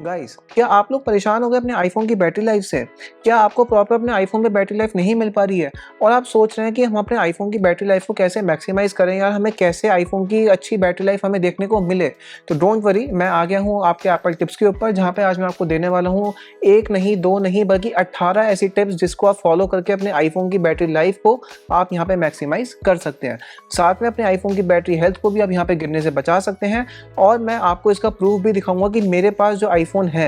Guys, क्या आप लोग परेशान हो गए अपने आईफोन की बैटरी लाइफ से? क्या आपको प्रॉपर अपने आईफोन पे बैटरी लाइफ नहीं मिल पा रही है और आप सोच रहे हैं कि हम अपने आईफोन की बैटरी लाइफ को कैसे मैक्सिमाइज़ करें यार, हमें कैसे आईफोन की अच्छी बैटरी लाइफ हमें देखने को मिले? तो डोंट वरी, मैं आ गया हूँ आपके एप्पल टिप्स के ऊपर, जहाँ पे आज मैं आपको देने वाला हूँ 1 नहीं, 2 नहीं बल्कि 18 ऐसी टिप्स जिसको आप फॉलो करके अपने आईफोन की बैटरी लाइफ को आप यहाँ पे मैक्सिमाइज़ कर सकते हैं। साथ में अपने आईफोन की बैटरी हेल्थ को भी आप यहाँ पे गिरने से बचा सकते हैं और मैं आपको इसका प्रूफ भी दिखाऊँगा कि मेरे पास जो आईफोन है,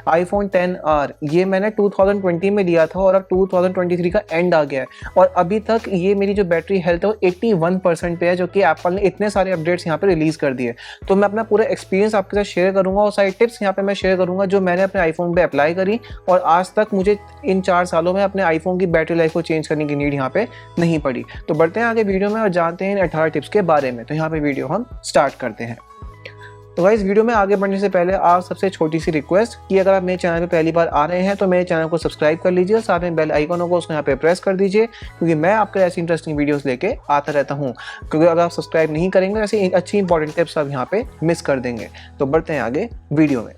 iPhone XR, ये मैंने 2020 में लिया था और अब 2023 का एंड आ गया है और अभी तक ये मेरी जो बैटरी हेल्थ है वो 81% पे है, जो कि एप्पल ने इतने सारे अपडेट्स यहाँ पे रिलीज़ कर दिए। तो मैं अपना पूरा एक्सपीरियंस आपके साथ शेयर करूँगा और सारी टिप्स यहाँ पे मैं शेयर करूँगा जो मैंने अपने आईफोन पे अप्लाई करी और आज तक मुझे इन 4 सालों में अपने आईफोन की बैटरी लाइफ को चेंज करने की नीड यहाँ पे नहीं पड़ी। तो बढ़ते हैं आगे वीडियो में और जानते हैं इन 18 टिप्स के बारे में। तो यहाँ पे वीडियो हम स्टार्ट करते हैं। तो गाइस, वीडियो में आगे बढ़ने से पहले आप सबसे छोटी सी रिक्वेस्ट कि अगर आप मेरे चैनल पे पहली बार आ रहे हैं तो मेरे चैनल को सब्सक्राइब कर लीजिए और साथ में बेल आइकन को उसको यहाँ पे प्रेस कर दीजिए, क्योंकि मैं आपके ऐसी इंटरेस्टिंग वीडियोस लेके आता रहता हूँ। क्योंकि अगर आप सब्सक्राइब नहीं करेंगे ऐसी अच्छी इंपॉर्टेंट टिप्स आप यहाँ पे मिस कर देंगे। तो बढ़ते हैं आगे वीडियो में,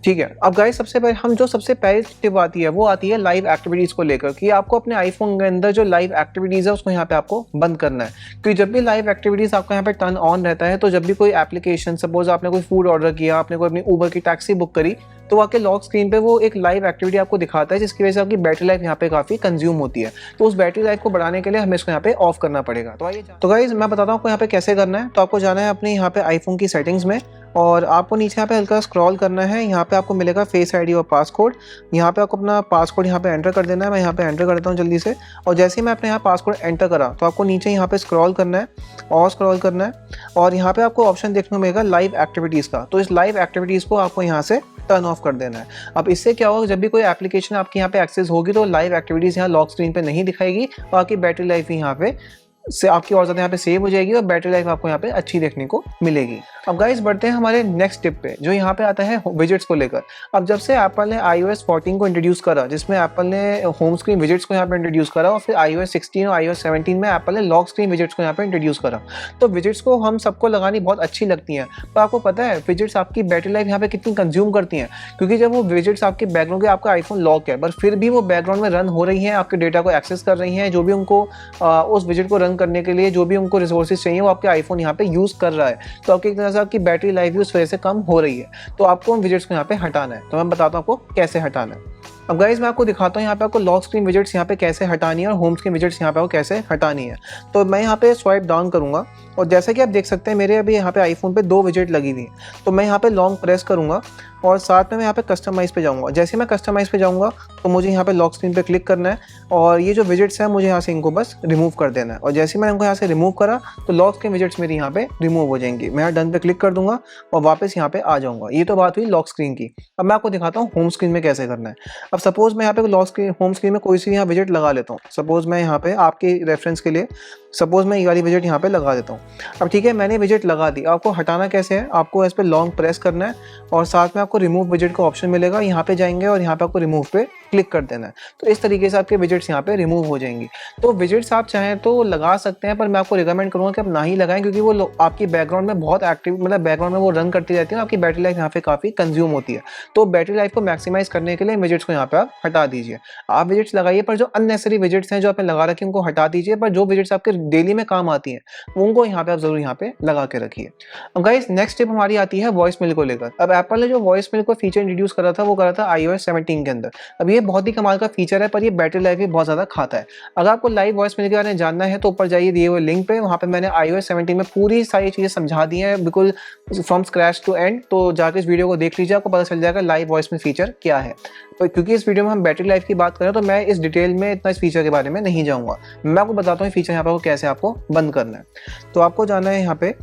ठीक है। अब गाइस, सबसे पहली टिप आती है वो आती है लाइव एक्टिविटीज़ को लेकर, कि आपको अपने आईफोन के अंदर जो लाइव एक्टिविटीज़ है उसको यहाँ पे आपको बंद करना है। क्योंकि जब भी लाइव एक्टिविटीज़ आपका यहाँ पे टर्न ऑन रहता है तो जब भी कोई एप्लीकेशन, सपोज आपने कोई फूड ऑर्डर किया, आपने कोई अपनी ऊबर की टैक्सी बुक करी, तो आपके लॉक स्क्रीन पे वो एक लाइव एक्टिविटी आपको दिखाता है, जिसकी वजह से आपकी बैटरी लाइफ यहाँ पे काफ़ी कंज्यूम होती है। तो उस बैटरी लाइफ को बढ़ाने के लिए हमें इसको यहाँ पे ऑफ करना पड़ेगा। तो आइए, तो गाइज मैं बताता हूँ आपको यहाँ पे कैसे करना है। तो आपको जाना है अपने यहाँ पे आईफोन की सेटिंग्स में और आपको नीचे यहाँ पे हल्का स्क्रॉल करना है। यहाँ पे आपको मिलेगा फेस आईडी और पासकोड। यहाँ पे आपको अपना पासकोड यहाँ पे एंटर कर देना है। मैं यहाँ पे एंटर कर देता हूँ जल्दी से। और जैसे ही मैं अपने यहाँ पासकोड एंटर करा तो आपको नीचे यहाँ पे स्क्रॉल करना है और स्क्रॉल करना है और यहाँ पे आपको ऑप्शन देखने को मिलेगा लाइव एक्टिविटीज़ का। तो इस लाइव एक्टिविटीज़ को आपको यहाँ से टर्न ऑफ कर देना है। अब इससे क्या होगा, जब भी कोई एप्लीकेशन आपके यहाँ पे एक्सेस होगी तो लाइव एक्टिविटीज़ यहाँ लॉक स्क्रीन पे नहीं दिखाएगी और आपकी बैटरी लाइफ यहाँ पे से आपकी और ज़्यादा यहाँ पे सेव हो जाएगी और बैटरी लाइफ आपको यहाँ पे अच्छी देखने को मिलेगी। अब गाइस, बढ़ते हैं हमारे नेक्स्ट टिप पे, जो यहाँ पे आता है विजेट्स को लेकर। अब जब से एप्पल ने iOS 14 को इंट्रोड्यूस करा, जिसमें एप्पल ने होम स्क्रीन विजेट्स को यहाँ पे इंट्रोड्यूस करा, और फिर iOS 16 और iOS 17 में एप्पल ने लॉक स्क्रीन विजेट्स को यहाँ पे इंट्रोड्यूस करा। तो विजेट्स को हम सबको लगानी बहुत अच्छी लगती हैं, पर आपको पता है विजेट्स आपकी बैटरी लाइफ यहाँ पे कितनी कंज्यूम करती हैं? क्योंकि जब वो विजेट्स आपके बैकग्राउंड के, आपका आईफोन लॉक है पर फिर भी वो बैकग्राउंड में रन हो रही हैं, आपके डेटा को एक्सेस कर रही हैं, जो भी उनको उस विजेट को रन करने के लिए जो भी उनको रिसोर्सेज चाहिए वो आपके आईफोन यहाँ पे यूज़ कर रहा है। तो आपकी एक तरह से आपकी बैटरी लाइफ भी उस वजह से कम हो रही है। तो आपको उन विजेट्स को यहाँ पे हटाना है। तो मैं बताता हूँ आपको कैसे हटाना है। अब गाइस, मैं आपको दिखाता हूँ यहाँ पे आपको लॉक स्क्रीन विजेट्स यहाँ पे कैसे हटानी है और होम स्क्रीन विजेट्स यहाँ पे आपको कैसे हटानी है। तो मैं यहाँ पे स्वाइप डाउन करूँगा और जैसे कि आप देख सकते हैं मेरे अभी यहाँ पे आईफोन पे 2 विजेट लगी हुई हैं। तो मैं यहाँ पे लॉन्ग प्रेस करूँगा और साथ में मैं यहाँ पे कस्टमाइज़ पे जाऊँगा। जैसे मैं कस्टमाइज़ पे जाऊँगा तो मुझे यहाँ पे लॉक स्क्रीन पे क्लिक करना है और ये जो विजेट्स हैं मुझे यहाँ से इनको बस रिमूव कर देना है। और जैसे ही मैंने इनको यहाँ से रिमूव करा तो लॉक स्क्रीन विजेट्स मेरी यहाँ पे रिमूव हो जाएंगी। मैं यहाँ डन पे क्लिक कर दूंगा और वापस यहाँ पे आ जाऊँगा। ये तो बात हुई लॉक स्क्रीन की। अब मैं आपको दिखाता हूँ होम स्क्रीन में कैसे करना है। अब सपोज मैं यहाँ पे होम स्क्रीन में कोई सी यहाँ विजेट लगा लेता हूँ। सपोज मैं यहाँ पे आपके रेफरेंस के लिए सपोज मैं ये वाली विजेट यहाँ पे लगा देता हूँ। अब ठीक है, मैंने विजेट लगा दी। आपको हटाना कैसे है, आपको इस पर लॉन्ग प्रेस करना है और साथ में आपको रिमूव विजेट का ऑप्शन मिलेगा। यहाँ पे जाएंगे और यहाँ पे आपको रिमूव पे क्लिक कर देना है। तो इस तरीके से आपके विजेट्स यहाँ पे रिमूव हो जाएंगी। तो विजेट्स आप चाहें तो लगा सकते हैं, पर मैं आपको रिकमेंड करूँगा कि आप ना ही लगाएं, क्योंकि वो आपकी बैकग्राउंड में बहुत एक्टिव, मतलब बैकग्राउंड में वो रन करती रहती है, आपकी बैटरी लाइफ यहाँ पे काफ़ी कंज्यूम होती है। तो बैटरी लाइफ को मैक्सिमाइज करने के लिए विजेट्स को यहाँ पे आप हटा दीजिए। आप विजेट्स लगाइए, पर जो अननेसेसरी विजेट्स हैं जो आपने लगा रखे उनको हटा दीजिए, पर जो विजेट्स आपके डेली में काम आती हैं उनको यहाँ पे आप जरूर यहाँ पे लगा के रखिए। अब गाइस, नेक्स्ट टिप हमारी आती है वॉइस मेल को लेकर। अब एप्पल ने जो वॉइस मेल को फीचर इंट्रोड्यूस करा था वो करा था iOS 17 के अंदर। अब ये बहुत ही कमाल का फीचर है, पर ये बैटरी लाइफ भी बहुत ज़्यादा खाता है। अगर आपको लाइव वॉइस मेल के बारे में जानना है तो ऊपर जाइए दिए हुए लिंक पे, वहाँ पे मैंने iOS 17 में पूरी सारी चीज़ें समझा दी हैं, बिल्कुल फ्रॉम स्क्रैच टू एंड। तो जाकर इस वीडियो को देख लीजिए, आपको पता चल जाएगा लाइव वॉइस मेल फीचर क्या है। तो क्योंकि इस वीडियो में हम बैटरी लाइफ की बात करें तो मैं इस डिटेल में इतना इस फीचर के बारे में नहीं जाऊँगा। मैं आपको बताता हूँ फीचर यहाँ पर कैसे आपको बंद करना है। तो आपको जाना है यहाँ पे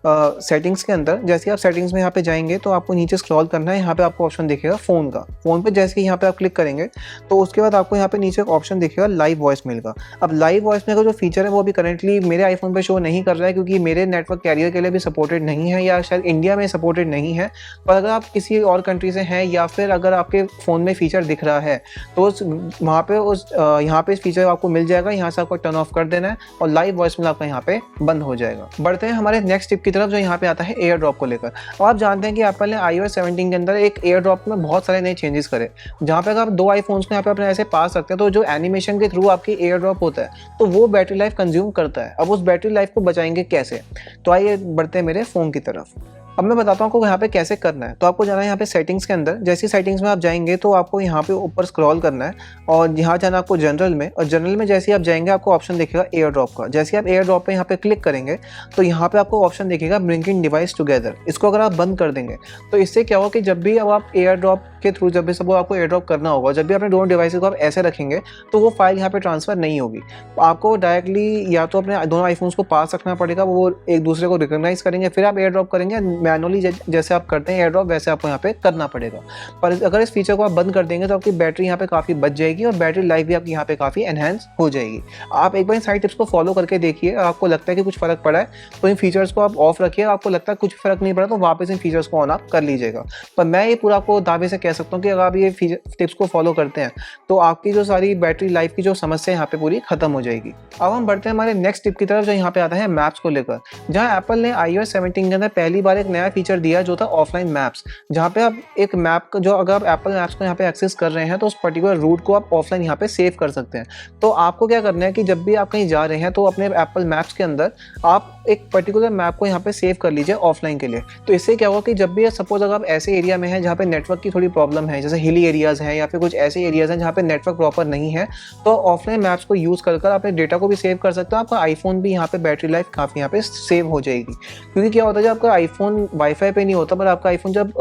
सेटिंग्स के अंदर। जैसे आप सेटिंग्स में यहाँ पे जाएंगे तो आपको नीचे स्क्रॉल करना है। यहाँ पे आपको ऑप्शन दिखेगा फ़ोन का। फ़ोन पे जैसे ही यहाँ पे आप क्लिक करेंगे तो उसके बाद आपको यहाँ पे नीचे एक ऑप्शन दिखेगा लाइव वॉइस मेल का। अब लाइव वॉइस मेल का जो फीचर है वो अभी करेंटली मेरे आईफोन पे शो नहीं कर रहा है, क्योंकि मेरे नेटवर्क कैरियर के लिए भी सपोर्टेड नहीं है, या शायद इंडिया में सपोर्टेड नहीं है। पर अगर आप किसी और कंट्री से हैं या फिर अगर आपके फ़ोन में फीचर दिख रहा है तो वहाँ पे यहाँ पे इस फीचर आपको मिल जाएगा। यहाँ से आपको टर्न ऑफ कर देना है और लाइव वॉइस मेल आपका यहाँ पे बंद हो जाएगा। बढ़ते हैं हमारे नेक्स्ट टिप की तरफ जो यहाँ पे आता है एयर ड्रॉप को लेकर। अब आप जानते हैं कि एप्पल ने iOS 17 के अंदर एक एयर ड्रॉप में बहुत सारे नए चेंजेस करे, जहाँ पे अगर आप 2 आईफोन्स को यहाँ पे अपने ऐसे पास रखते हैं तो जो एनिमेशन के थ्रू आपकी एयर ड्रॉप होता है तो वो बैटरी लाइफ कंज्यूम करता है। अब उस बैटरी लाइफ को बचाएंगे कैसे? तो आइए बढ़ते हैं मेरे फ़ोन की तरफ। अब मैं बताता हूँ आपको यहाँ पे कैसे करना है। तो आपको जाना है यहाँ पे सेटिंग्स के अंदर। जैसी सेटिंग्स में आप जाएंगे तो आपको यहाँ पे ऊपर स्क्रॉल करना है और यहाँ जाना आपको जनरल में, और जनरल में जैसे ही आप जाएंगे आपको ऑप्शन दिखेगा एयर ड्रॉप का। जैसे ही आप एयर ड्रॉप पे यहाँ पे क्लिक करेंगे तो यहाँ पे आपको ऑप्शन दिखेगा ब्रिंकिंग डिवाइस टुगेदर। इसको अगर आप बंद कर देंगे तो इससे क्या होगा कि जब भी अब आप एयर ड्रॉप के थ्रू, जब भी सब आपको एयर ड्रॉप करना होगा, जब भी अपने दोनों डिवाइसेस को आप ऐसे रखेंगे तो वो फाइल यहाँ पे ट्रांसफर नहीं होगी। तो आपको डायरेक्टली या तो अपने दोनों आईफोन्स को पास रखना पड़ेगा, वो एक दूसरे को रिकॉग्नाइज करेंगे, फिर आप एयर ड्रॉप करेंगे। मैनुअली जैसे आप करते हैं एयर ड्रॉप वैसे आपको यहाँ पे करना पड़ेगा। पर अगर इस फीचर को आप बंद कर देंगे तो आपकी बैटरी यहाँ पे काफ़ी बच जाएगी और बैटरी लाइफ भी आपकी यहाँ पे काफ़ी एनहेंस हो जाएगी। आप एक बार इन सारी टिप्स को फॉलो करके देखिए, आपको लगता है कि कुछ फ़र्क पड़ा है तो इन फीचर्स को आप ऑफ रखिए। आपको लगता है कुछ फ़र्क नहीं पड़ा तो वापस इन फीचर्स को ऑन आप कर लीजिएगा। पर मैं ये पूरा आपको दावे से कह सकता हूँ कि अगर आप ये टिप्स को फॉलो करते हैं तो आपकी जो सारी बैटरी लाइफ की जो समस्या यहाँ पे पूरी खत्म हो जाएगी। अब हम बढ़ते हैं हमारे नेक्स्ट टिप की तरफ, जो यहाँ पे आता है मैप्स को लेकर। जहाँ एप्पल ने iOS 17 के अंदर पहली बार एक नया फीचर दिया जो था ऑफलाइन मैप्स, जहाँ पे आप एक मैप जो अगर आप एप्पल मैप्स को यहाँ पे एक्सेस कर रहे हैं तो उस पर्टिकुलर रूट को आप ऑफलाइन यहाँ पे सेव कर सकते हैं। तो आपको क्या करना है कि जब भी आप कहीं जा रहे हैं तो अपने एप्पल मैप्स के अंदर आप एक पर्टिकुलर मैप को यहाँ पे सेव कर लीजिए ऑफलाइन के लिए। तो इससे क्या होगा कि जब भी सपोज अगर आप ऐसे एरिया में हैं जहाँ पे नेटवर्क की थोड़ी प्रॉब्लम है, जैसे हिली एरियाज़ हैं या फिर कुछ ऐसे एरियाज़ हैं जहाँ पे नेटवर्क प्रॉपर नहीं है, तो ऑफलाइन मैप्स को यूज़ कर अपने डेटा को भी सेव कर सकते हो। आपका आईफोन भी यहाँ पे बैटरी लाइफ काफ़ी यहाँ पे सेव हो जाएगी। क्योंकि क्या होता है जब आपका आईफोन वाईफाई पे नहीं होता पर आपका आईफोन जब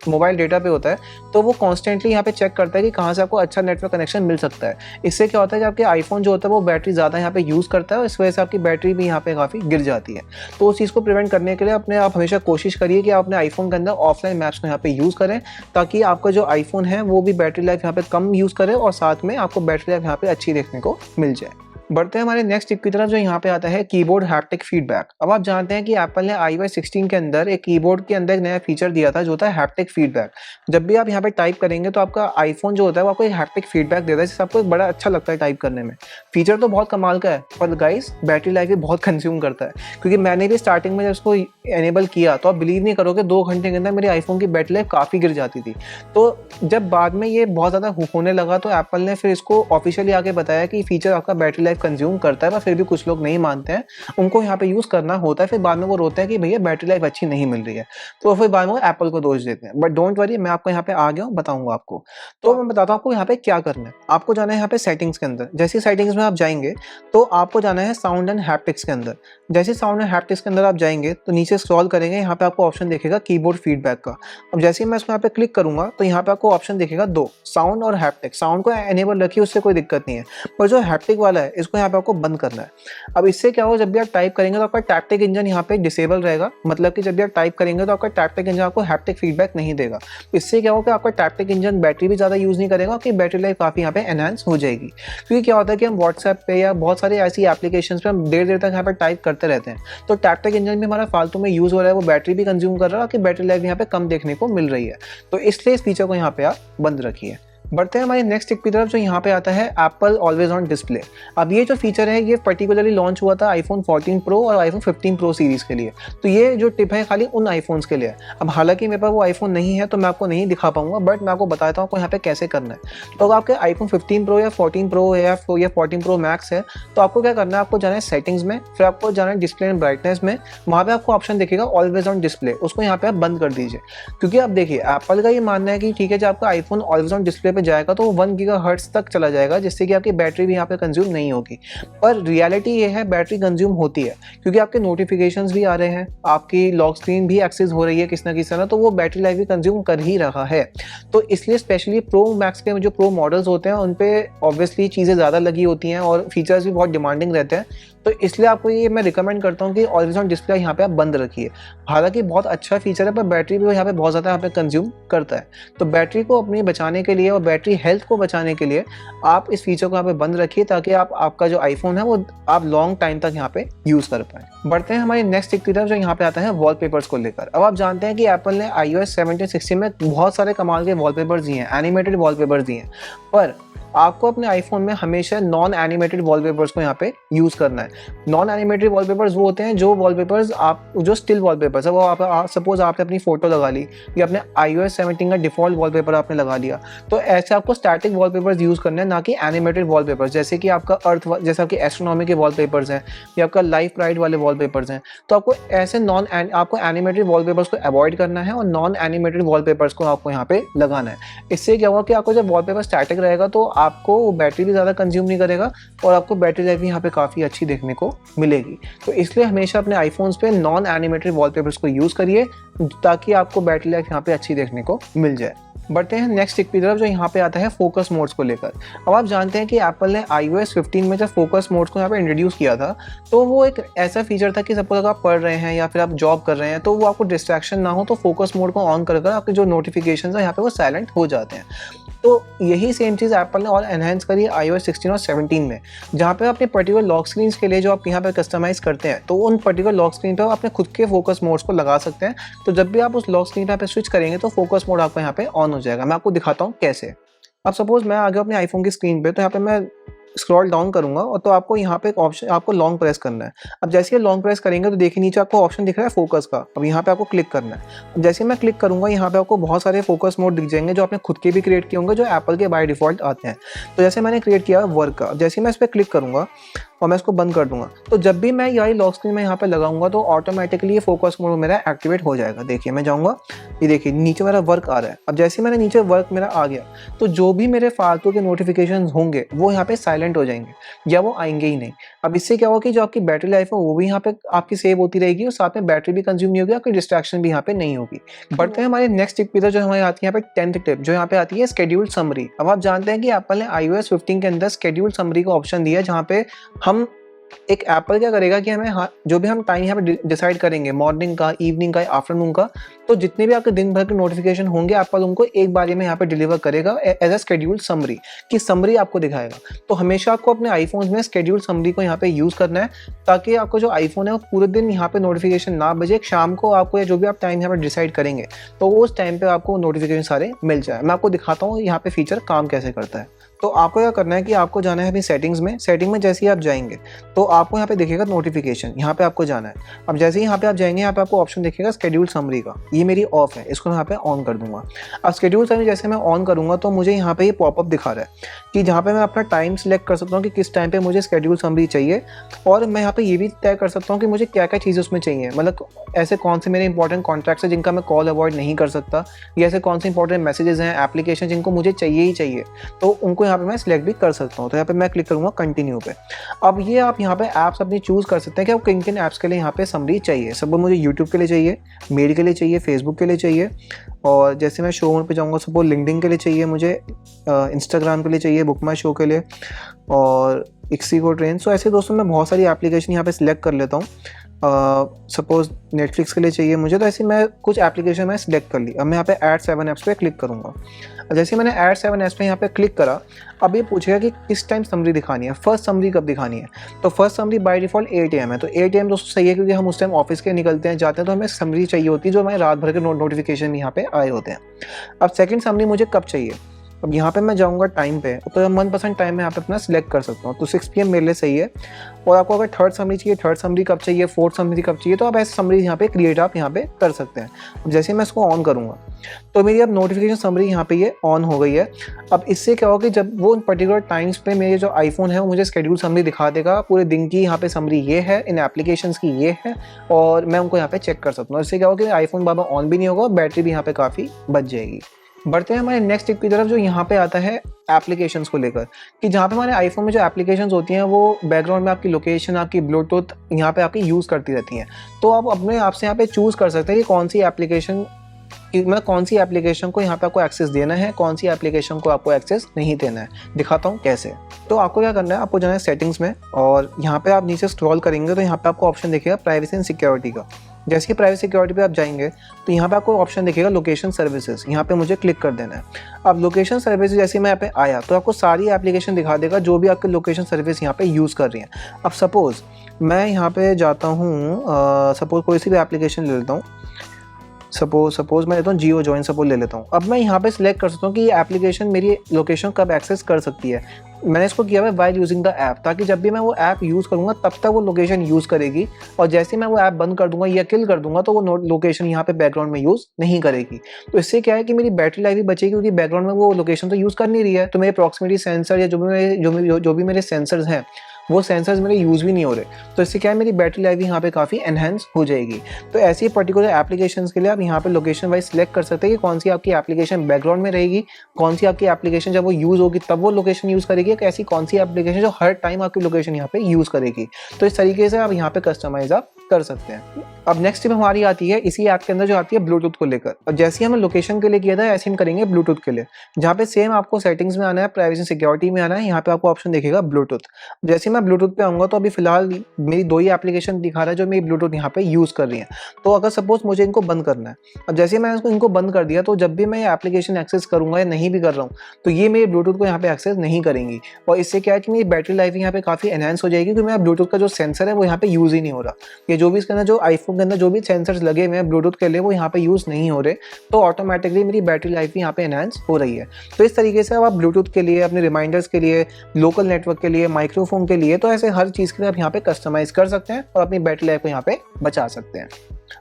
मोबाइल डेटा पे होता है तो वो कॉन्स्टेंटली यहाँ पे चेक करता है कि कहाँ से आपको अच्छा नेटवर्क कनेक्शन मिल सकता है। इससे क्या होता है कि आपके आईफोन जो होता है वो बैटरी ज़्यादा यहाँ पे यूज़ करता है और इस वजह से आपकी बैटरी भी यहाँ पे काफ़ी गिर जाती है। तो उस चीज़ को प्रिवेंट करने के लिए आप हमेशा कोशिश करिए कि आप अपने आईफोन के अंदर ऑफलाइन मैप्स को यहाँ पे यूज़ करें, ताकि आपका जो आईफोन है वो भी बैटरी लाइफ यहाँ पे कम यूज़ करे और साथ में आपको बैटरी लाइफ यहाँ पे अच्छी देखने को मिल जाए। बढ़ते हैं हमारे नेक्स्ट टिप की तरफ, जो यहाँ पे आता है कीबोर्ड हैप्टिक फीडबैक। अब आप जानते हैं कि एप्पल ने iOS 16 के अंदर एक कीबोर्ड के अंदर एक नया फीचर दिया था जो था हैप्टिक फीडबैक। जब भी आप यहाँ पे टाइप करेंगे तो आपका आईफोन जो होता है वो आपको एक हैप्टिक फीडबैक देता है, जिससे आपको एक बड़ा अच्छा लगता है टाइप करने में। फीचर तो बहुत कमाल का है पर गाइस बैटरी लाइफ भी बहुत कंज्यूम करता है, क्योंकि मैंने भी स्टार्टिंग में जब इसको एनेबल किया तो आप बिलीव नहीं करोगे 2 घंटे के अंदर मेरे आईफोन की बैटरी लाइफ काफ़ी गिर जाती थी। तो जब बाद में ये बहुत ज़्यादा होने लगा तो एप्पल ने फिर इसको ऑफिशियली आके बताया कि फीचर आपका बैटरी लाइफ कंज्यूम करता है, फिर भी कुछ लोग नहीं मानते हैं, उनको यहाँ पे यूज़ करना होता है। फिर बाद में वो रोते हैं कि भैया बैटरी लाइफ अच्छी नहीं मिल रही है, तो फिर बाद में वो एप्पल को दोष देते हैं। बट डोंट वरी, मैं आपको यहाँ पे आ गया हूँ, बताऊंगा आपको। तो मैं बताता हूँ आपको यहाँ पे क्या करना है। आपको जाना है यहाँ पे सेटिंग्स के अंदर। जैसे सेटिंग्स में आप जाएंगे तो आपको जाना है साउंड एंड हैप्टिक्स के अंदर। जैसे साउंड एंड हैप्टिक्स के अंदर आप जाएंगे तो नीचे स्क्रॉल करेंगे, यहाँ पे आपको ऑप्शन दिखेगा कीबोर्ड फीडबैक का। अब जैसे ही मैं इसको यहाँ पे क्लिक करूंगा तो यहाँ पे आपको ऑप्शन दिखेगा 2, साउंड और हैप्टिक। साउंड को एनेबल रखिए, उससे कोई दिक्कत नहीं है, पर जो हैप्टिक वाला है इसको यहाँ पे आपको बंद करना है। अब इससे क्या होगा, जब भी आप टाइप करेंगे तो आपका टैप्टिक इंजन यहाँ पे डिसेबल रहेगा, मतलब कि जब भी आप टाइप करेंगे तो आपका टैप्टिक इंजन आपको हैप्टिक फीडबैक नहीं देगा। इससे क्या होगा कि आपका टैप्टिक इंजन बैटरी भी ज़्यादा यूज़ नहीं करेगा, आपकी बैटरी लाइफ काफ़ी यहाँ पे एनहांस हो जाएगी। क्योंकि क्या होता है कि हम व्हाट्सएप पे या बहुत सारी ऐसी एप्लीकेशंस पे हम देर तक यहाँ पे टाइप करते रहते हैं, तो टैप्टिक इंजन भी हमारा फालतू में यूज़ हो रहा है, वो बैटरी भी कंज्यूम कर रहा है, आपकी बैटरी लाइफ यहाँ पे कम देखने को मिल रही है। तो इसलिए इस फीचर को यहाँ पे आप बंद रखिए। बढ़ते हैं हमारी नेक्स्ट टिप की तरफ, जो यहाँ पे आता है एप्पल ऑलवेज ऑन डिस्प्ले। अब ये जो फीचर है ये पर्टिकुलरली लॉन्च हुआ था आईफोन 14 प्रो और आईफोन 15 प्रो सीरीज़ के लिए। तो ये जो टिप है खाली उन आईफोन्स के लिए। अब हालांकि मेरे पास वो आईफोन नहीं है तो मैं आपको नहीं दिखा पाऊंगा, बट मैं आपको बताता हूँ आपको यहाँ पे कैसे करना है। तो अगर आपके आईफोन 15 प्रो या 14 प्रो है या 14 प्रो मैक्स है तो आपको क्या करना है, आपको जाना है सेटिंग्स में, फिर आपको जाना है डिस्प्ले एंड ब्राइटनेस में। वहाँ पे आपको ऑप्शन दिखेगा ऑलवेज ऑन डिस्प्ले, उसको यहाँ पे आप बंद कर दीजिए। क्योंकि अब देखिए एप्पल का ये मानना है कि ठीक है जब आपका आईफोन ऑलवेज ऑन डिस्प्ले पे जाएगा तो वो 1 गीगाहर्ट्ज़ तक चला जाएगा, जिससे कि आपकी बैटरी भी यहाँ पे कंज्यूम नहीं होगी। पर रियलिटी ये है बैटरी कंज्यूम होती है, क्योंकि आपके नोटिफिकेशंस भी आ रहे हैं, आपकी लॉक स्क्रीन भी एक्सेस हो रही है किसी ना किसी तरह, तो वो बैटरी लाइफ भी कंज्यूम कर ही रहा है। तो इसलिए स्पेशली प्रो मैक्स के जो प्रो मॉडल्स होते हैं उन पे ऑब्वियसली चीज़ें ज़्यादा लगी होती हैं और फीचर्स भी बहुत डिमांडिंग रहते हैं। तो इसलिए आपको ये मैं रिकमेंड करता हूँ कि ऑलवेज ऑन डिस्प्ले यहाँ पे आप बंद रखिए। हालांकि बहुत अच्छा फीचर है पर बैटरी भी यहाँ पे बहुत ज़्यादा यहाँ पे कंज्यूम करता है। तो बैटरी को अपनी बचाने के लिए और बैटरी हेल्थ को बचाने के लिए आप इस फीचर को यहाँ पे बंद रखिए, ताकि आपका जो आईफोन है वो आप लॉन्ग टाइम तक यहाँ पे यूज़ कर पाएँ। बढ़ते हैं हमारी नेक्स्ट टिप की तरफ, जो यहाँ पे आता है वॉलपेपर्स को लेकर। अब आप जानते हैं कि एप्पल ने iOS 17 16 में बहुत सारे कमाल के वॉलपेपर्स दिए हैं, एनिमेटेड वॉलपेपर्स दिए हैं, पर आपको अपने आईफोन में हमेशा नॉन एनिमेटेड वॉलपेपर्स को यहाँ पे यूज़ करना है। नॉन एनिमेटेड वॉलपेपर्स वो होते हैं जो वॉलपेपर्स आप जो स्टिल वॉलपेपर्स है वो आप सपोज आपने अपनी फ़ोटो लगा ली या अपने iOS 17 का डिफ़ॉल्ट वॉलपेपर आपने लगा लिया, तो ऐसे आपको स्टैटिक वॉलपेपर्स यूज़ करने हैं, ना कि एनिमेटेड वॉलपेपर्स, जैसे कि आपका जैसे आपकी एस्ट्रोनॉमी के वॉलपेपर्स हैं या आपका लाइफ प्राइड वाले वॉलपेपर्स हैं। तो आपको ऐसे आपको एनिमेटेड वॉलपेपर्स को अवॉइड करना है और नॉन एनिमेटेड वॉलपेपर्स को आपको यहाँ पे लगाना है। इससे क्या होगा कि आपको जब वॉलपेपर स्टैटिक रहेगा तो आपको बैटरी भी ज़्यादा कंज्यूम नहीं करेगा और आपको बैटरी लाइफ भी यहाँ पे काफ़ी अच्छी देखने को मिलेगी। तो इसलिए हमेशा अपने आईफोन्स पे नॉन एनिमेटेड वॉलपेपर्स को यूज़ करिए ताकि आपको बैटरी लाइफ यहाँ पे अच्छी देखने को मिल जाए। बढ़ते हैं नेक्स्ट टिप की तरफ, जो यहाँ पे आता है फोकस मोड्स को लेकर। अब आप जानते हैं कि एप्पल ने iOS 15 में जब फोकस मोड्स को यहाँ पे इंट्रोड्यूस किया था तो वो एक ऐसा फीचर था कि सपोज अगर आप पढ़ रहे हैं या फिर आप जॉब कर रहे हैं तो वो आपको डिस्ट्रैक्शन ना हो, तो फोकस मोड को ऑन कर आपके जो नोटिफिकेशन है यहाँ पे वो साइलेंट हो जाते हैं। तो यही सेम चीज़ एप्पल ने और एनहेंस करी है iOS 16 और 17 में, जहाँ पे अपने पर्टिकुलर लॉक स्क्रीन के लिए जो आप यहाँ पे कस्टमाइज़ करते हैं तो उन पर्टिकुलर लॉक स्क्रीन पे आप अपने खुद के फोकस मोड्स को लगा सकते हैं। तो जब भी आप उस लॉक स्क्रीन पे स्विच करेंगे तो फोकस मोड आपको यहाँ पे ऑन हो जाएगा। मैं आपको दिखाता हूँ कैसे। अब सपोज मैं आ गया अपने आईफोन की स्क्रीन पे, तो यहाँ पे मैं स्क्रॉल डाउन करूंगा और तो आपको यहाँ पे एक ऑप्शन, आपको लॉन्ग प्रेस करना है। अब जैसे ये लॉन्ग प्रेस करेंगे तो देखिए नीचे आपको ऑप्शन दिख रहा है फोकस का। अब यहाँ पे आपको क्लिक करना है। जैसे मैं क्लिक करूंगा यहाँ पे आपको बहुत सारे फोकस मोड दिख जाएंगे जो आपने खुद के भी क्रिएट किए होंगे, जो एप्पल के बाय डिफॉल्ट आते हैं। तो जैसे मैंने क्रिएट किया वर्क का, जैसे मैं इस पर क्लिक करूंगा और मैं इसको बंद कर दूंगा तो जब भी मैं यही लॉक स्क्रीन में यहाँ पे लगाऊंगा तो ऑटोमेटिकली ये फोकस मोड मेरा एक्टिवेट हो जाएगा। देखिए मैं जाऊँगा, ये देखिए नीचे मेरा वर्क आ रहा है। अब जैसे मैंने नीचे वर्क मेरा आ गया तो जो भी मेरे फालतू के नोटिफिकेशन होंगे वो यहाँ पे साइलेंट हो जाएंगे या वो आएंगे ही नहीं। अब इससे क्या होगा कि जो आपकी बैटरी लाइफ है वो भी यहाँ पे आपकी सेव होती रहेगी और साथ में बैटरी भी कंज्यूम नहीं होगी, आपकी डिस्ट्रैक्शन भी यहाँ पे नहीं होगी। बढ़ते हैं हमारे नेक्स्ट टिप की तरफ, जो हमारी आती है यहाँ पे 10th टिप, जो यहाँ पे आती है स्केड्यूल समरी। अब आप जानते हैं कि एप्पल ने iOS 15 के अंदर स्केड्यूल समरी का ऑप्शन दिया है, जहाँ पे हम एक एप्पल क्या करेगा कि हमें जो भी हम टाइम यहाँ पे डिसाइड करेंगे, मॉर्निंग का, इवनिंग का, आफ्टरनून का, तो जितने भी आपके दिन भर के नोटिफिकेशन होंगे एप्पल उनको एक बारी में यहाँ पे डिलीवर करेगा एज अ स्केड्यूल समरी, की समरी आपको दिखाएगा। तो हमेशा आपको अपने आईफोन में स्केड्यूल समरी को यहाँ पे यूज़ करना है ताकि आपको जो आईफोन है वो पूरे दिन यहाँ पे नोटिफिकेशन ना बजे। शाम को आपको या जो भी आप टाइम यहाँ पे डिसाइड करेंगे तो उस टाइम पे आपको नोटिफिकेशन सारे मिल जाए। मैं आपको दिखाता हूँ यहाँ पे फीचर काम कैसे करता है। तो आपको क्या करना है कि आपको जाना है अपनी सेटिंग्स में जैसे ही आप जाएंगे तो आपको यहाँ पे दिखेगा नोटिफिकेशन, यहाँ पे आपको जाना है। अब जैसे ही यहाँ पे आप जाएंगे यहाँ पे आपको ऑप्शन दिखेगा स्केड्यूल समरी का, ये मेरी ऑफ है, इसको मैं यहाँ पे ऑन कर दूंगा। अब स्केड्यूल समरी जैसे मैं ऑन करूंगा तो मुझे यहाँ पे ये पॉपअप दिखा रहा है कि जहाँ पे मैं अपना टाइम सिलेक्ट कर सकता हूँ कि किस टाइम पे मुझे स्केड्यूल समरी चाहिए, और मैं यहाँ पे ये भी तय कर सकता हूँ कि मुझे क्या क्या चीज़ें उसमें चाहिए, मतलब ऐसे कौन से मेरे इंपॉर्टेंट कॉन्टैक्ट्स हैं जिनका मैं कॉल अवॉइड नहीं कर सकता, या ऐसे कौन से इंपॉर्टेंट मैसेजेस हैं, एप्लीकेशन जिनको मुझे चाहिए ही चाहिए, तो उनको यहाँ पे मैं सिलेक्ट भी कर सकता हूँ। तो यहाँ पे मैं क्लिक करूँगा कंटिन्यू पे। अब ये आप यहाँ पे ऐप्स अपनी चूज़ कर सकते हैं कि आपको किन किन ऐप्स के लिए यहाँ पे समरी चाहिए। सब मुझे यूट्यूब के लिए चाहिए, मेल के लिए चाहिए, फेसबुक के लिए चाहिए, और जैसे मैं शो मोड पे जाऊँगा सपोज लिंक्डइन के लिए चाहिए, मुझे इंस्टाग्राम के लिए चाहिए, बुक माई शो के लिए, और इक्सिगो ट्रेन। सो ऐसे दोस्तों मैं बहुत सारी एप्लीकेशन यहाँ पे सिलेक्ट कर लेता हूँ। सपोज नेटफ्लिक्स के लिए चाहिए मुझे, तो ऐसे मैं कुछ एप्लीकेशन मैं सिलेक्ट कर ली। अब मैं यहाँ पे ऐड 7 ऐप्स पे क्लिक करूँगा। जैसे मैंने ऐड 7 ऐप्स पे यहाँ पे क्लिक करा, अब ये पूछेगा कि किस टाइम समरी दिखानी है, फर्स्ट समरी कब दिखानी है। तो first summary by default 8 AM है, तो 8 AM दोस्तों सही है क्योंकि हम उस टाइम ऑफिस के निकलते हैं, जाते हैं, तो हमें समरी चाहिए होती है जो हमें रात भर के नोटिफिकेशन यहाँ पे आए होते हैं। अब सेकंड समरी मुझे कब चाहिए, अब यहाँ पे मैं जाऊँगा टाइम पे, तो मनपसंद टाइम में यहाँ पे अपना सिलेक्ट कर सकता हूँ। तो 6 PM मेरे लिए सही है। और आपको अगर थर्ड समरी चाहिए, थर्ड समरी कब चाहिए, फोर्थ समरी कब चाहिए, तो आप ऐसे समरी यहाँ पे क्रिएट आप यहाँ पे कर सकते हैं। अब जैसे मैं इसको ऑन करूँगा तो मेरी अब नोटिफिकेशन समरी यहाँ पे ये ऑन हो गई है। अब इससे क्या होगा कि जब वो पर्टिकुलर टाइम्स पे मेरे जो आईफोन है वो मुझे स्केड्यूल समरी दिखा देगा, पूरे दिन की यहाँ पे समरी ये है, इन एप्लीकेशंस की ये है, और मैं उनको यहाँ पे चेक कर सकता हूँ। इससे क्या होगा कि आईफोन बाबा ऑन भी नहीं होगा, बैटरी भी यहाँ पे काफ़ी बच जाएगी। बढ़ते हैं हमारे नेक्स्ट टिप की तरफ, जो यहाँ पे आता है एप्लीकेशंस को लेकर, कि जहाँ पे हमारे आईफोन में जो एप्लीकेशंस होती हैं वो बैकग्राउंड में आपकी लोकेशन, आपकी ब्लूटूथ यहाँ पे आपकी यूज़ करती रहती हैं। तो आप अपने आप से यहाँ पे चूज़ कर सकते हैं कि कौन सी एप्लीकेशन, मतलब कौन सी एप्लीकेशन को यहाँ पे आपको एक्सेस देना है, कौन सी एप्लीकेशन को आपको एक्सेस नहीं देना है। दिखाता हूँ कैसे। तो आपको क्या करना है, आपको जाना है सेटिंग्स में, और यहाँ पे आप नीचे स्क्रॉल करेंगे तो यहाँ पे आपको ऑप्शन दिखेगा प्राइवेसी एंड सिक्योरिटी का। जैसे कि प्राइवेसी सिक्योरिटी पे आप जाएंगे तो यहाँ पे आपको ऑप्शन दिखेगा लोकेशन सर्विसेज, यहाँ पे मुझे क्लिक कर देना है। अब लोकेशन सर्विसेज जैसे मैं यहाँ पे आया तो आपको सारी एप्लीकेशन दिखा देगा जो भी आपके लोकेशन सर्विस यहाँ पे यूज़ कर रही हैं। अब सपोज़ मैं यहाँ पे जाता हूँ, सपोज़ कोई सी भी एप्लीकेशन ले लेता हूँ, सपोज मैं लेता हूँ जियो जॉइन सपोज ले लेता हूँ। अब मैं यहाँ पे सिलेक्ट कर सकता हूँ कि ये एप्लीकेशन मेरी लोकेशन कब एक्सेस कर सकती है। मैंने इसको किया हुआ है व्हाइल यूजिंग द ऐप, ताकि जब भी मैं वो ऐप यूज़ करूँगा तब तक वो लोकेशन यूज़ करेगी, और जैसे ही मैं वो ऐप बंद कर दूँगा या किल कर दूँगा तो वो लोकेशन यहाँ पे बैकग्राउंड में यूज़ नहीं करेगी। तो इससे क्या है कि मेरी बैटरी लाइफ भी बचेगी, क्योंकि बैकग्राउंड में वो लोकेशन तो यूज़ कर नहीं रही है, तो मेरे प्रॉक्सिमिटी सेंसर या जो भी मेरे सेंसर्स हैं वो सेंसर्स मेरे यूज़ भी नहीं हो रहे। तो इससे क्या है मेरी बैटरी लाइफ यहाँ पे काफ़ी एनहेंस हो जाएगी। तो ऐसी पर्टिकुलर एप्लीकेशंस के लिए आप यहाँ पे लोकेशन वाइज सिलेक्ट कर सकते हैं कि कौन सी आपकी एप्लीकेशन बैकग्राउंड में रहेगी, कौन सी आपकी एप्लीकेशन जब वो यूज़ होगी तब वो लोकेशन यूज़ करेगी, एक ऐसी कौन सी एप्लीकेशन जो हर टाइम आपकी लोकेशन यहाँ पे यूज़ करेगी। तो इस तरीके से आप यहाँ पे कस्टमाइज आप कर सकते हैं। अब नेक्स्ट टिप हमारी आती है इसी ऐप के अंदर जो आती है ब्लूटूथ को लेकर। और जैसे ही हमने लोकेशन के लिए किया था ऐसे हम करेंगे ब्लूटूथ के लिए, जहाँ पे सेम आपको सेटिंग्स में आना है, प्राइवेसी सिक्योरिटी में आना है, यहाँ पे आपको ऑप्शन दिखेगा ब्लूटूथ। जैसे मैं ब्लूटूथ पे आऊँगा तो अभी फिलहाल मेरी 2 ही एप्लीकेशन दिखा रहा है जो मेरी ब्लूटूथ यहाँ पे यूज़ कर रही है। तो अगर सपोज मुझे इनको बंद करना है, अब जैसे ही मैंने इनको बंद कर दिया तो जब भी मैं ये एप्लीकेशन एक्सेस करूँगा या नहीं भी कर रहा हूँ तो ये मेरे ब्लूटूथ को यहाँ पे एक्सेस नहीं करेंगी, और इससे क्या है कि मेरी बैटरी लाइफ यहाँ पे काफ़ी एनहांस हो जाएगी, क्योंकि मेरा ब्लूटूथ का जो सेंसर है वो यहाँ पे यूज़ ही नहीं हो रहा। ये जो भी इसके अंदर जो आईफोन के अंदर जो भी सेंसर्स लगे हुए हैं ब्लूटूथ के लिए वो यहाँ पे यूज़ नहीं हो रहे, तो ऑटोमेटिकली मेरी बैटरी लाइफ भी यहाँ पे एनहांस हो रही है। तो इस तरीके से अब आप ब्लूटूथ के लिए, अपने रिमाइंडर्स के लिए, लोकल नेटवर्क के लिए, माइक्रोफोन के लिए, तो ऐसे हर चीज़ के लिए आप यहाँ पे कस्टमाइज कर सकते हैं और अपनी बैटरी लाइफ को यहाँ पे बचा सकते हैं।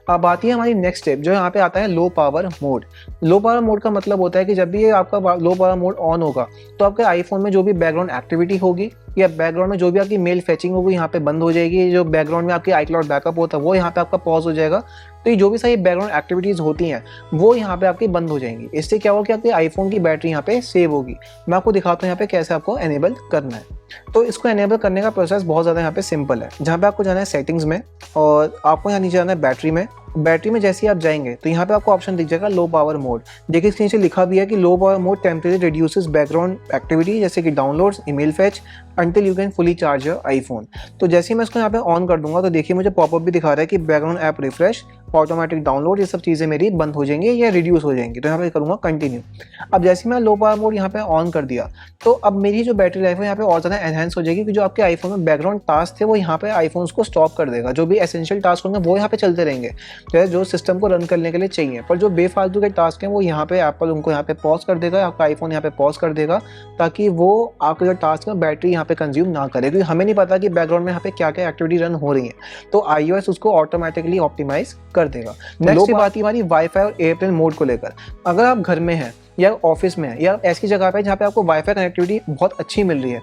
अब आती है हमारी नेक्स्ट स्टेप जो यहाँ पे आता है low power mode. Low power mode का मतलब होता है कि जब भी ये आपका लो पावर मोड ऑन होगा तो आपके आईफोन में जो भी बैकग्राउंड एक्टिविटी होगी या बैकग्राउंड में जो भी आपकी मेल फेचिंग होगी यहाँ पे बंद हो जाएगी। जो बैकग्राउंड में आपकी iCloud बैकअप होता है वो यहाँ पे आपका पॉज हो जाएगा। तो ये जो भी सारी बैकग्राउंड एक्टिविटीज़ होती हैं वो यहाँ पे आपकी बंद हो जाएंगी। इससे क्या होगा कि आपके आईफोन की बैटरी यहाँ पे सेव होगी। मैं आपको दिखाता हूँ यहाँ पे कैसे आपको एनेबल करना है। तो इसको एनेबल करने का प्रोसेस बहुत ज़्यादा यहाँ पे सिंपल है। जहाँ पे आपको जाना है सेटिंग्स में और आपको यहाँ नीचे जाना है बैटरी में। बैटरी में जैसे ही आप जाएंगे तो यहाँ पे आपको ऑप्शन दिख जाएगा लो पावर मोड। देखिए इसके नीचे लिखा भी है कि low power mode temporary reduces background activity जैसे कि downloads, email fetch until you can fully charge your iPhone. तो जैसे ही मैं इसको यहाँ पे ऑन कर दूंगा तो देखिए मुझे पॉपअप भी दिखा रहा है कि background app refresh, automatic download, ये सब चीज़ें मेरी बंद हो जाएंगी या रिड्यूस हो जाएंगी। तो यहाँ पे करूँगा कंटिन्यू। अब जैसे ही मैं लो पावर मोड यहाँ पे ऑन कर दिया तो अब मेरी जो बैटरी लाइफ है यहाँ पे और ज़्यादा एनहेंस हो जाएगी, कि जो आपके आईफोन में बैकग्राउंड टास्क थे वो यहाँ पे आईफोन को स्टॉप कर देगा। जो भी एसेंशियल टास्क होंगे वो यहाँ पे चलते रहेंगे जो सिस्टम को रन करने के लिए चाहिए, पर जो बेफालतू के टास्क हैं वो यहाँ पे एप्पल उनको यहाँ पे पॉज कर देगा, आपका आईफोन यहाँ पे पॉज कर देगा, ताकि वो आपके जो टास्क है बैटरी यहाँ पे कंज्यूम ना करे, क्योंकि हमें नहीं पता कि बैकग्राउंड में यहाँ पे क्या क्या एक्टिविटी रन हो रही है। तो iOS उसको ऑटोमेटिकली ऑप्टिमाइज कर देगा। नेक्स्ट बात है हमारी वाईफाई और एयरप्लेन मोड को लेकर। अगर आप घर में हैं या ऑफिस में है या ऐसी जगह पे जहाँ पे आपको वाईफाई कनेक्टिविटी बहुत अच्छी मिल रही है,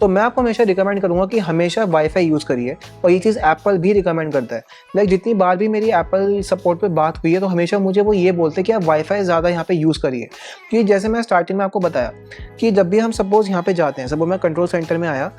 तो मैं आपको हमेशा रिकमेंड करूँगा कि हमेशा वाईफाई यूज़ करिए। और ये चीज़ एप्पल भी रिकमेंड करता है। लाइक जितनी बार भी मेरी एप्पल सपोर्ट पे बात हुई है तो हमेशा मुझे वो ये बोलते हैं कि आप वाईफाई ज़्यादा यहाँ पे यूज़ करिए। क्योंकि जैसे मैं स्टार्टिंग में आपको बताया कि जब भी हम सपोज़ यहाँ पे जाते हैं, सपोज मैं कंट्रोल सेंटर में आया,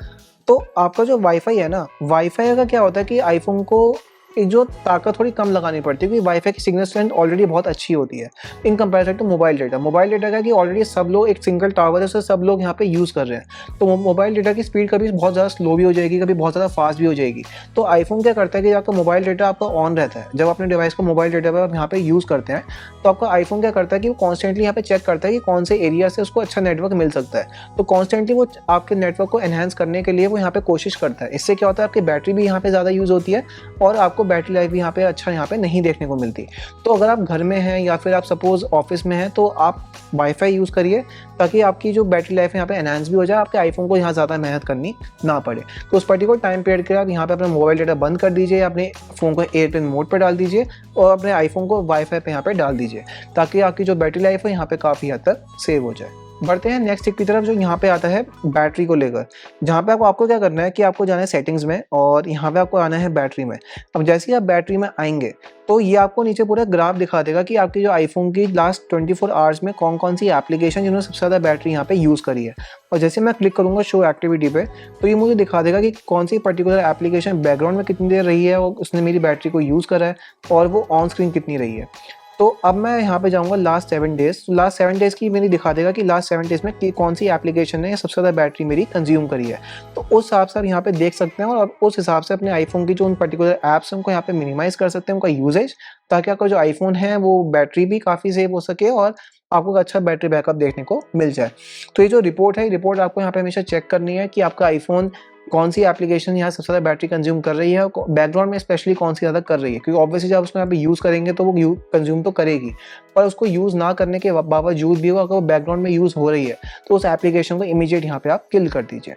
तो आपका जो वाईफाई है ना, वाईफाई का क्या होता है कि आईफोन को एक जो ताकत थोड़ी कम लगानी पड़ती है, क्योंकि वाईफाई की सिग्नल स्ट्रेंथ ऑलरेडी बहुत अच्छी होती है in comparison to mobile data. Mobile data का कि ऑलरेडी सब लोग एक सिंगल टावर है, उससे सब लोग यहाँ पे यूज़ कर रहे हैं, तो मोबाइल डेटा की स्पीड कभी बहुत ज़्यादा स्लो भी हो जाएगी, कभी बहुत ज़्यादा फास्ट भी हो जाएगी। तो आईफोन क्या करता है कि आपका मोबाइल डेटा आपका ऑन रहता है, जब अपने डिवाइस को मोबाइल डेटा पर आप यहाँ पे यूज़ करते हैं तो आपका आईफोन क्या करता है कि वो कॉन्स्टेंटली यहाँ पे चेक करता है कि कौन से एरिया से उसको अच्छा नेटवर्क मिल सकता है। तो कॉन्स्टेंटली वो आपके नेटवर्क को एनहांस करने के लिए वो यहाँ पे कोशिश करता है। इससे क्या होता है आपकी बैटरी भी यहाँ पे ज़्यादा यूज़ होती है और आपको बैटरी लाइफ भी यहाँ पे अच्छा यहाँ पे नहीं देखने को मिलती। तो अगर आप घर में हैं या फिर आप सपोज ऑफिस में हैं तो आप वाईफाई यूज़ करिए, ताकि आपकी जो बैटरी लाइफ है यहाँ पे एनहांस भी हो जाए, आपके आईफोन को यहाँ ज़्यादा मेहनत करनी ना पड़े। तो उस पर्टिकुलर टाइम पीरियड के लिए आप यहाँ पे अपना मोबाइल डेटा बंद कर दीजिए, अपने फ़ोन को एयरप्लेन मोड पर डाल दीजिए और अपने आईफोन को वाईफाई पे यहाँ पे डाल दीजिए, ताकि आपकी जो बैटरी लाइफ है यहाँ पे काफ़ी हद तक सेव हो जाए। बढ़ते हैं नेक्स्ट टिप की तरफ जो यहाँ पे आता है बैटरी को लेकर, जहाँ पे आपको क्या करना है कि आपको जाना है सेटिंग्स में और यहाँ पे आपको आना है बैटरी में। अब जैसे ही आप बैटरी में आएंगे तो ये आपको नीचे पूरा ग्राफ दिखा देगा कि आपकी जो आईफोन की लास्ट 24 आवर्स में कौन कौन सी एप्लीकेशन जिन्होंने सबसे ज़्यादा बैटरी यहाँ पे यूज़ करी है। और जैसे मैं क्लिक करूँगा शो एक्टिविटी पे तो ये मुझे दिखा देगा कि कौन सी पर्टिकुलर एप्लीकेशन बैकग्राउंड में कितनी देर रही है और उसने मेरी बैटरी को यूज़ करा है और वो ऑन स्क्रीन कितनी रही है। तो अब मैं यहाँ पे जाऊँगा लास्ट 7 डेज़। तो लास्ट 7 डेज़ की मेरी दिखा देगा कि लास्ट 7 डेज़ में कौन सी एप्लीकेशन ने सबसे ज़्यादा बैटरी मेरी कंज्यूम करी है। तो उस हिसाब से आप यहाँ पे देख सकते हैं और उस हिसाब से अपने आईफोन की जो उन पर्टिकुलर ऐप्स हैं उनको यहाँ पे मिनिमाइज़ कर सकते हैं उनका यूजेज, ताकि आपका जो आईफोन है वो बैटरी भी काफ़ी सेव हो सके और आपको एक अच्छा बैटरी बैकअप देखने को मिल जाए। तो ये जो रिपोर्ट है, रिपोर्ट आपको यहाँ पे हमेशा चेक करनी है कि आपका आईफोन कौन सी एप्लीकेशन यहाँ सबसे ज़्यादा बैटरी कंज्यूम कर रही है और बैकग्राउंड में स्पेशली कौन सी ज़्यादा कर रही है, क्योंकि ऑब्वियसली जब उसको यहाँ पे यूज़ करेंगे तो वो कंज्यूम तो करेगी, पर उसको यूज़ ना करने के बावजूद भी अगर वो बैकग्राउंड में यूज़ हो रही है तो उस एप्लीकेशन को इमीडिएट यहाँ पे आप किल कर दीजिए।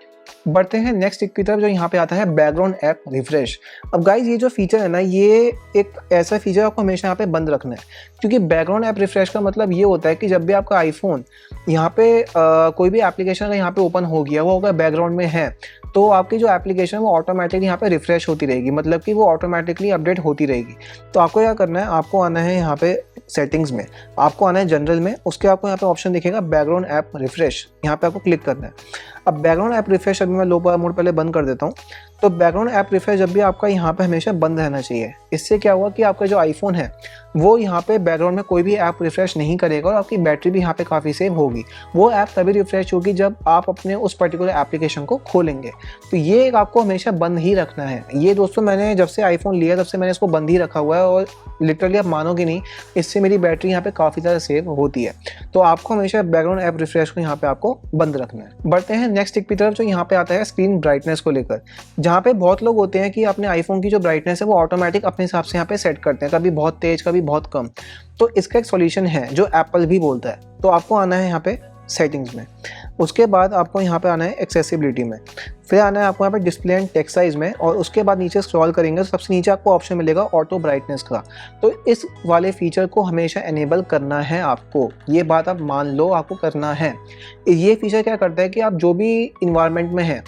बढ़ते हैं नेक्स्ट टिप की तरफ, जो यहाँ पे आता है बैकग्राउंड ऐप रिफ्रेश। अब गाइज ये जो फीचर है ना, ये एक ऐसा फीचर आपको हमेशा यहाँ पे बंद रखना है, क्योंकि बैकग्राउंड ऐप रिफ्रेश का मतलब ये होता है कि जब भी आपका आईफोन यहाँ पे कोई भी एप्लीकेशन अगर यहाँ पे ओपन हो गया, वो अगर बैकग्राउंड में है, तो आपकी जो एप्लीकेशन वो ऑटोमेटिकली यहाँ पे रिफ्रेश होती रहेगी, मतलब कि वो ऑटोमेटिकली अपडेट होती रहेगी। तो आपको क्या करना है, आपको आना है यहाँ पे सेटिंग्स में, आपको आना है जनरल में, उसके आपको यहाँ पे ऑप्शन दिखेगा बैकग्राउंड ऐप रिफ्रेश, यहाँ पे आपको क्लिक करना है। अब बैकग्राउंड ऐप रिफ्रेश अभी मैं लो पावर मोड पहले बंद कर देता हूँ। तो बैकग्राउंड ऐप रिफ्रेश जब भी आपका यहाँ पे हमेशा बंद रहना चाहिए। इससे क्या हुआ कि आपका जो आईफोन है वो यहाँ पे बैकग्राउंड में कोई भी ऐप रिफ्रेश नहीं करेगा और आपकी बैटरी भी यहाँ पे काफ़ी सेव होगी। वो ऐप तभी रिफ्रेश होगी जब आप अपने उस पर्टिकुलर एप्लीकेशन को खोलेंगे। तो ये एक आपको हमेशा बंद ही रखना है। ये दोस्तों मैंने जब से आईफोन लिया तब से मैंने इसको बंद ही रखा हुआ है और लिटरली आप मानोगे नहीं, इससे मेरी बैटरी यहाँ पे काफ़ी ज़्यादा सेव होती है। तो आपको हमेशा बैकग्राउंड ऐप रिफ्रेश को यहाँ पे आपको बंद रखना है। बढ़ते हैं नेक्स्ट टिप की तरफ, जो यहाँ पे आता है स्क्रीन ब्राइटनेस को लेकर। जहाँ पे बहुत लोग होते हैं कि अपने आईफोन की जो ब्राइटनेस है वो ऑटोमेटिक अपने हिसाब से यहाँ पे सेट करते हैं, कभी बहुत तेज कभी बहुत कम। तो इसका एक सॉल्यूशन है जो एप्पल भी बोलता है। तो आपको आना है यहाँ पे सेटिंग्स में, उसके बाद आपको यहाँ पे आना है एक्सेसिबिलिटी में, फिर आना है आपको यहाँ पे डिस्प्ले एंड टेक्स्ट साइज में, और उसके बाद नीचे स्क्रॉल करेंगे तो सबसे नीचे आपको ऑप्शन मिलेगा ऑटो ब्राइटनेस का। तो इस वाले फीचर को हमेशा एनेबल करना है आपको, ये बात आप मान लो, आपको करना है। ये फीचर क्या करता है कि आप जो भी इन्वायरमेंट में है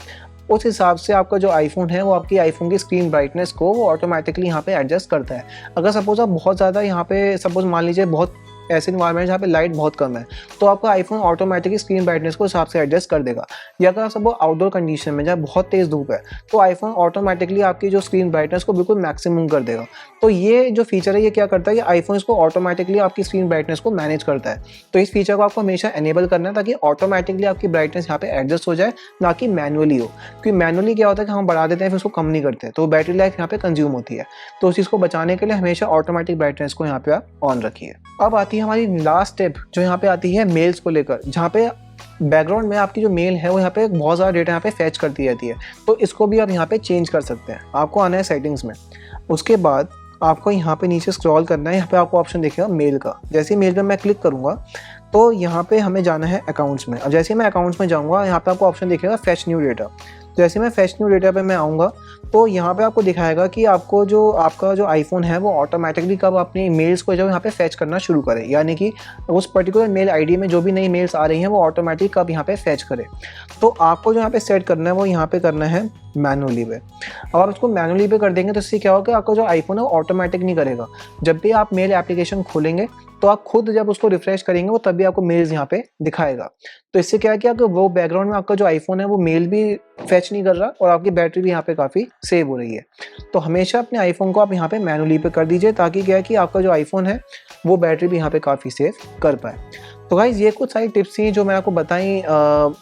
उस हिसाब से आपका जो आईफोन है वो आपकी आईफोन की स्क्रीन ब्राइटनेस को वो ऑटोमेटिकली यहाँ पे एडजस्ट करता है। अगर सपोज आप बहुत ज़्यादा यहाँ पे सपोज मान लीजिए बहुत ऐसे इन्वायरमेंट जहाँ पे लाइट बहुत कम है, तो आपका आईफोन ऑटोमेटिकली स्क्रीन ब्राइटनेस को हिसाब से एडजस्ट कर देगा। या अगर सब आउटडोर कंडीशन में जहाँ बहुत तेज़ धूप है तो आईफोन ऑटोमेटिकली आपकी जो स्क्रीन ब्राइटनेस को बिल्कुल मैक्सिमम कर देगा। तो ये जो फीचर है ये क्या करता है कि आईफोन इसको ऑटोमेटिकली आपकी स्क्रीन ब्राइटनेस को मैनेज करता है। तो इस फीचर को आपको हमेशा एनेबल करना है ताकि ऑटोमेटिकली आपकी ब्राइटनेस यहाँ पे एडजस्ट हो जाए, ना कि मैनुअली हो। क्योंकि मैनुअली क्या होता है कि हम बढ़ा देते हैं फिर उसको कम नहीं करते, तो बैटरी लाइफ यहाँ पे कंज्यूम होती है। तो उस चीज़ को बचाने के लिए हमेशा ऑटोमेटिक ब्राइटनेस को यहाँ पे आप ऑन रखिए। अब आती है हमारी लास्ट स्टेप, जो यहाँ पे आती है मेल्स को लेकर, जहाँ पे बैकग्राउंड में आपकी जो मेल है वो यहाँ पे बहुत ज़्यादा डेटा यहाँ पे फैच करती रहती है। तो इसको भी आप यहाँ पे चेंज कर सकते हैं। आपको आना है सेटिंग्स में, उसके बाद आपको यहाँ पे नीचे स्क्रॉल करना है, यहाँ पे आपको ऑप्शन दिखेगा मेल का। जैसे ही मेल पे मैं क्लिक करूँगा तो यहाँ पे हमें जाना है अकाउंट्स में। अब जैसे ही मैं अकाउंट्स में जाऊँगा यहाँ पे आपको ऑप्शन दिखेगा फैच न्यू डेटा। जैसे मैं फैच न्यू डेटा पे मैं आऊँगा तो यहाँ पे आपको दिखाएगा कि आपको जो आपका जो आईफोन है वो ऑटोमेटिकली कब अपने मेल्स को जो यहाँ पे फैच करना शुरू करे, यानी कि उस पर्टिकुलर मेल आईडी में जो भी नई मेल्स आ रही हैं वो ऑटोमेटिक कब यहाँ पे फैच करे। तो आपको जो यहाँ पे सेट करना है वो यहाँ पे करना है मैनुअली पे। अब आप इसको मैनुअली पे कर देंगे तो इससे क्या होगा कि आपका जो आईफोन है वो ऑटोमेटिक नहीं करेगा। जब भी आप मेल एप्लीकेशन खोलेंगे तो आप खुद जब उसको रिफ्रेश करेंगे वो तभी आपको मेल्स यहाँ पे दिखाएगा। तो इससे क्या है कि आपको वो बैकग्राउंड में आपका जो आईफोन है वो मेल भी फैच नहीं कर रहा और आपकी बैटरी भी यहाँ पे काफ़ी सेव हो रही है। तो हमेशा अपने आईफोन को आप यहाँ पे मैनुअली पे कर दीजिए, ताकि क्या है कि आपका जो आईफोन है वो बैटरी भी यहाँ पे काफ़ी सेव कर पाए। तो गाइज़ ये कुछ सारी टिप्स थी जो मैं आपको बताई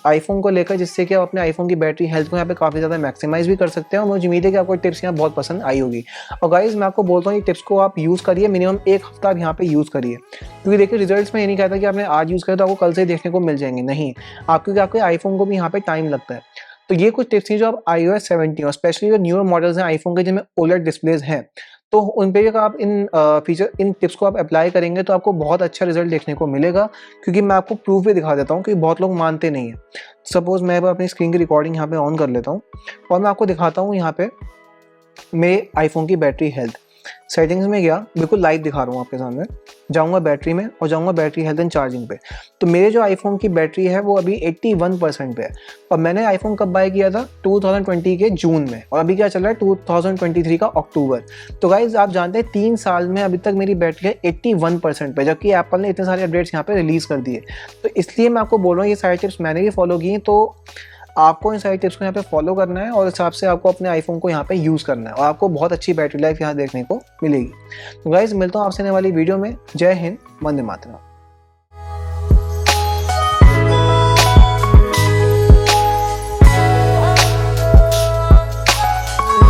आईफोन को लेकर, जिससे कि आप अपने आईफोन की बैटरी हेल्थ को यहाँ पे काफ़ी ज़्यादा मैक्सिमाइज़ भी कर सकते हैं। और मुझे उम्मीद है कि आपको टिप्स यहाँ बहुत पसंद आई होगी। और गाइज़ मैं आपको बोलता हूँ ये टिप्स को आप यूज़ करिए, मिनिमम 1 हफ्ता आप यहाँ पे यूज़ करिए, क्योंकि देखिए रिजल्ट्स में ये नहीं कहता कि आपने आज यूज़ किया तो आपको कल से देखने को मिल जाएंगे, नहीं, क्योंकि आपके आईफोन को भी यहाँ पे टाइम लगता है। तो ये कुछ टिप्स थी जो आप iOS 17 और स्पेशली जो न्यूअर मॉडल्स हैं आईफोन के जिनमें OLED डिस्प्लेज हैं, तो उन पे अगर आप इन टिप्स को आप अप्लाई करेंगे तो आपको बहुत अच्छा रिजल्ट देखने को मिलेगा। क्योंकि मैं आपको प्रूफ भी दिखा देता हूँ कि बहुत लोग मानते नहीं हैं। सपोज़ मैं अपनी स्क्रीन की रिकॉर्डिंग यहाँ पे ऑन कर लेता हूँ और मैं आपको दिखाता हूँ यहाँ पे मेरे आईफोन की बैटरी हेल्थ। सेटिंग्स में गया, बिल्कुल लाइव दिखा रहा हूँ आपके सामने, जाऊँगा बैटरी में और जाऊँगा बैटरी हेल्थ एंड चार्जिंग पे। तो मेरे जो आईफोन की बैटरी है वो अभी 81% पे है। और मैंने आईफोन कब बाय किया था 2020 के जून में, और अभी क्या चल रहा है 2023 का अक्टूबर। तो गाइज आप जानते हैं 3 साल में अभी तक मेरी बैटरी है 81% पे, जबकि एप्पल ने इतने सारे अपडेट्स यहाँ पे रिलीज़ कर दिए। तो इसलिए मैं आपको बोल रहा हूँ ये सारी टिप्स मैंने भी फॉलो की, तो आपको इन सारी टिप्स को यहाँ पे फॉलो करना है और इस हिसाब से आपको अपने आईफोन को यहाँ पे यूज़ करना है और आपको बहुत अच्छी बैटरी लाइफ यहाँ देखने को मिलेगी। तो गाइज मिलता हूँ आपसे आने वाली वीडियो में। जय हिंद, वंदे मातरम।